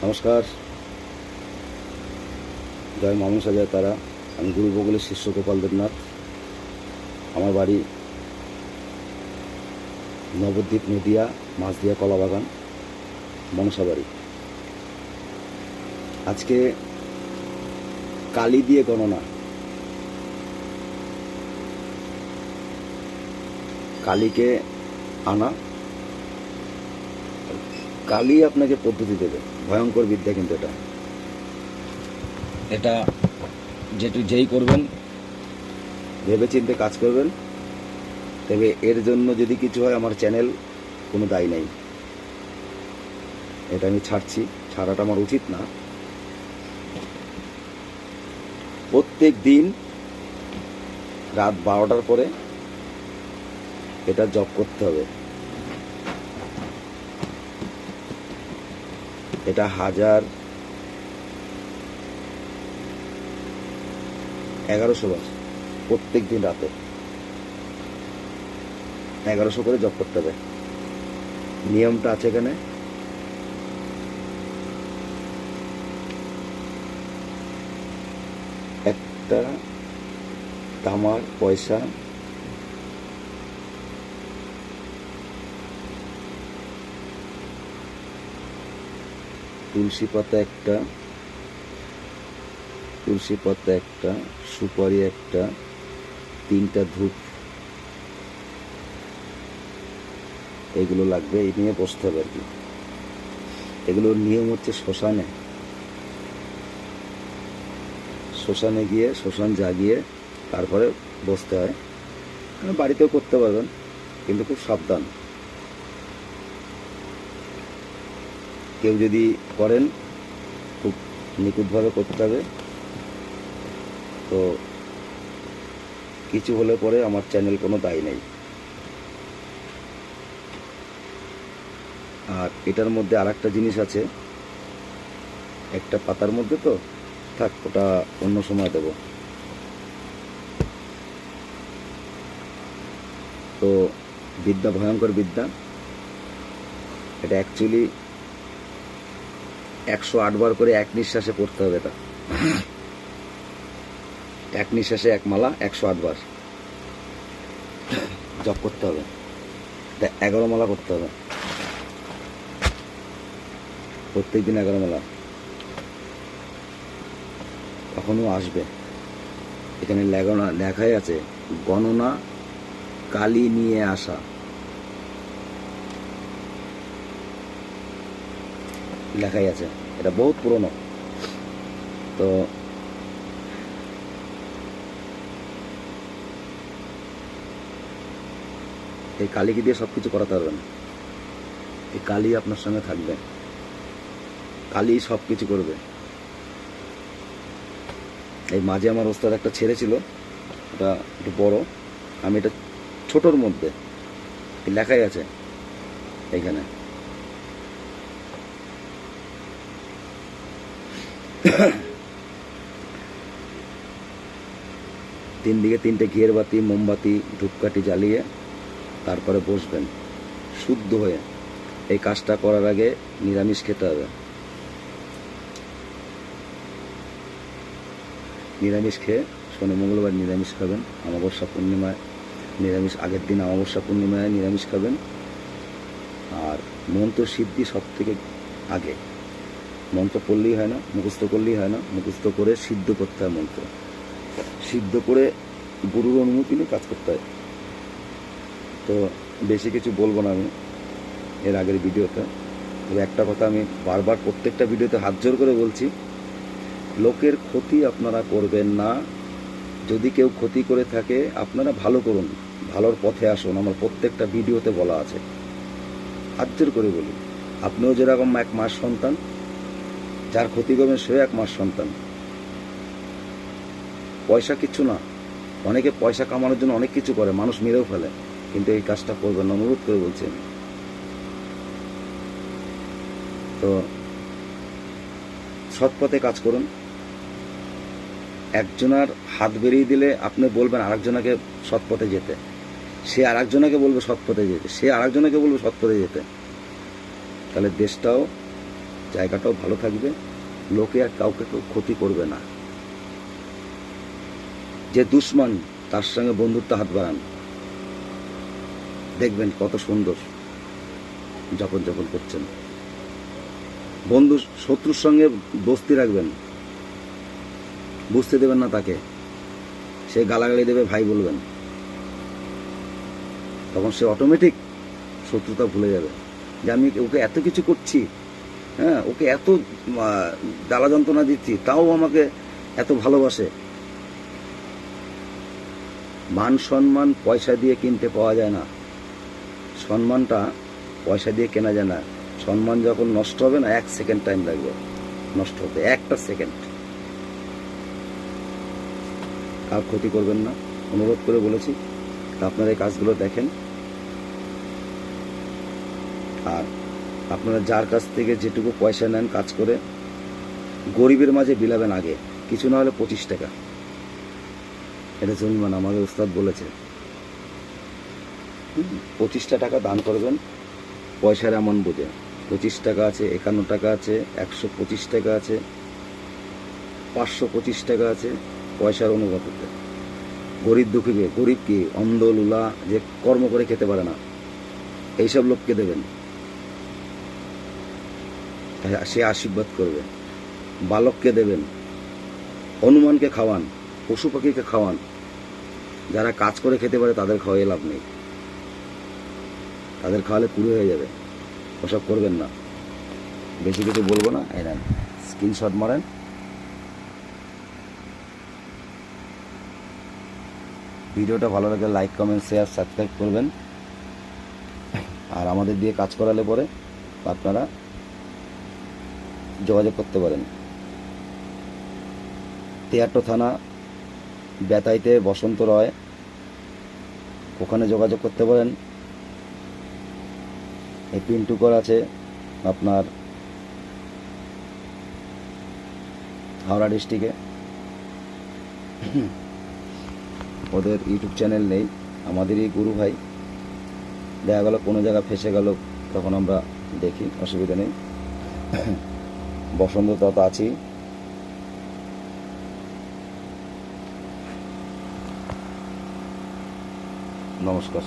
নমস্কার, জয় মনসা জয় তারা। আমি গুরু বকুলের শিষ্য গোপাল দেবনাথ। আমার বাড়ি নবদ্বীপ, নদিয়া, মাছদিয়া, কলাবাগান, মনসা বাড়ি। আজকে কালি দিয়ে গণনা, কালীকে আনা, কালী আপনাকে পদ্ধতি দেবে। ভয়ঙ্কর বিদ্যা কিন্তু এটা যেই করবেন ভেবে চিন্তে কাজ করবেন। তবে এর জন্য যদি কিছু হয় আমার চ্যানেল কোনো দায়ী নেই। এটা আমি ছাড়াটা আমার উচিত না। প্রত্যেক দিন রাত 12টার পরে এটা জপ করতে হবে। এটা 1100 বার প্রত্যেক দিন রাতে 1100 করে জপ করতে হবে। নিয়মটা আছে এখানে। একটা তামার পয়সা তুলসী পাতা একটা, সুপারি একটা, 3টা ধূপ, এগুলো লাগবে। এই নিয়ে বসতে হবে আর কি। এগুলোর নিয়ম হচ্ছে শ্মশানে গিয়ে শ্মশান জাগিয়ে তারপরে বসতে হয়। বাড়িতেও করতে পারবেন, কিন্তু খুব সাবধান। কেউ যদি করেন খুব নিখুঁতভাবে করতে হবে। তো কিছু হলে পরে আমার চ্যানেল কোনো দায়ী নেই। আর এটার মধ্যে আর একটা জিনিস আছে, একটা পাতার মধ্যে, তো থাক, ওটা অন্য সময় দেব। তো বিদ্যা ভয়ঙ্কর বিদ্যা। এটা অ্যাকচুয়ালি 108 বার করে এক নিঃশ্বাসে পড়তে হবে। এটা এক নিঃশ্বাসে এক মালা 108 বার জপ করতে হবে। 11 মালা করতে হবে প্রত্যেক দিন, 11 মালা। তখনও আসবে। এখানে লেখাই আছে গণনা কালী নিয়ে আসা। লেখাই আছে, এটা বহুত পুরনো। তো এই কালীকে দিয়ে সবকিছু করাতে পারবেন। এই কালী আপনার সঙ্গে থাকবে, কালী সবকিছু করবে। এই মাঝে আমার ওস্তাদ একটা ছেড়ে ছিল, এটা একটু বড়, আমি এটা ছোটর মধ্যে লেখাই আছে এইখানে। তিন দিকে 3টে ঘিয়ের বাতি, মোমবাতি, ধূপকাঠি জ্বালিয়ে তারপরে বসবেন শুদ্ধ হয়ে। এই কাজটা করার আগে নিরামিষ খেতে হবে। নিরামিষ খেয়ে শনি মঙ্গলবার নিরামিষ খাবেন। অমাবস্যা পূর্ণিমায় নিরামিষ, আগের দিন অমাবস্যা পূর্ণিমায় নিরামিষ খাবেন। আর মন্ত্র সিদ্ধি সব থেকে আগে। মন্ত্র পড়লেই হয় না, মুখস্থ করলেই হয় না, মুখস্থ করে সিদ্ধ করতে হয়। মন্ত্র সিদ্ধ করে গুরুর অনুমতি নিয়ে কাজ করতে হয়। তো বেশি কিছু বলবো না আমি এর আগের ভিডিওতে। তবে একটা কথা আমি বারবার প্রত্যেকটা ভিডিওতে হাত জোর করে বলছি, লোকের ক্ষতি আপনারা করবেন না। যদি কেউ ক্ষতি করে থাকে আপনারা ভালো করুন, ভালোর পথে আসুন। আমার প্রত্যেকটা ভিডিওতে বলা আছে, হাত জোর করে বলি। আপনিও যেরকম 1 মাস সন্তান, যার ক্ষতি করবেন সেও 1 মাস সন্তান। পয়সা কিচ্ছু না। অনেকে পয়সা কামানোর জন্য অনেক কিছু করে, মানুষ মেরেও ফেলে, কিন্তু এই কাজটা করবেন না, অনুরোধ করে বলছি আমি। তো সৎ পথে কাজ করুন। একজনের হাত বেরিয়ে দিলে আপনি বলবেন আরেকজনকে সৎ পথে যেতে, সে আরেকজনকে বলবে সৎ পথে যেতে, সে আরেকজনকে বলবে সৎ পথে যেতে। তাহলে দেশটাও জায়গাটাও ভালো থাকবে, লোকে আর কাউকে কেউ ক্ষতি করবে না। যে দুশ্মন তার সঙ্গে বন্ধুত্ব হাত বাড়ান, দেখবেন কত সুন্দর যাপন করছেন। বন্ধু শত্রুর সঙ্গে দোস্তি রাখবেন, বুঝতে দেবেন না তাকে, সে গালাগালি দেবে ভাই বলবেন, তখন সে অটোমেটিক শত্রুতা ভুলে যাবে যে আমি ওকে এত কিছু করছি, হ্যাঁ, ওকে এত জ্বালা যন্ত্রণা দিচ্ছি, তাও আমাকে এত ভালোবাসে। মান সম্মান পয়সা দিয়ে কিনতে পাওয়া যায় না, সম্মানটা পয়সা দিয়ে কেনা যায় না। সম্মান যখন নষ্ট হবে না, 1 সেকেন্ড টাইম লাগবে নষ্ট হতে, 1টা সেকেন্ড। কার ক্ষতি করবেন না, অনুরোধ করে বলেছি। আপনারা এই কাজগুলো দেখেন, আর আপনারা যার কাছ থেকে যেটুকু পয়সা নেন কাজ করে, গরিবের মাঝে বিলাবেন আগে, কিছু না হলে 25 টাকা। এটা জরিমানা, আমাদের উস্তাদ বলেছে। 25টা টাকা দান করবেন পয়সার এমন বুঝে। 25 টাকা আছে, 51 টাকা আছে, 125 টাকা আছে, 525 টাকা আছে, পয়সার অনুপাতে। গরিব দুঃখীকে, গরিব কি অন্ধ লুলা যে কর্ম করে খেতে পারে না, এইসব লোককে দেবেন, সে আশীর্বাদ করবে। বালককে দেবেন, হনুমানকে খাওয়ান, পশু পাখিকে খাওয়ান। যারা কাজ করে খেতে পারে তাদের খাওয়াই লাভ নেই, তাদের খাওয়ালে কুড়ি হয়ে যাবে। ওসব করবেন না। বেশি কিছু বলবো না, এই নেন স্ক্রিনশট মারেন। ভিডিওটা ভালো লাগলে লাইক, কমেন্ট, শেয়ার, সাবস্ক্রাইব করবেন। আর আমাদের দিয়ে কাজ করালে পরে আপনারা যোগাযোগ করতে পারেন। তেয়াট্ট থানা, বেতাইতে বসন্ত রয়, ওখানে যোগাযোগ করতে পারেন। এই পিন্টু কর আছে আপনার হাওড়া ডিস্ট্রিক্টে, ওদের ইউটিউব চ্যানেল নেই, আমাদেরই গুরু ভাই। দেখা গেল কোনো জায়গা ফেসে গেল, তখন আমরা দেখি, অসুবিধা নেই। বসন্ত তো আছেই। নমস্কার।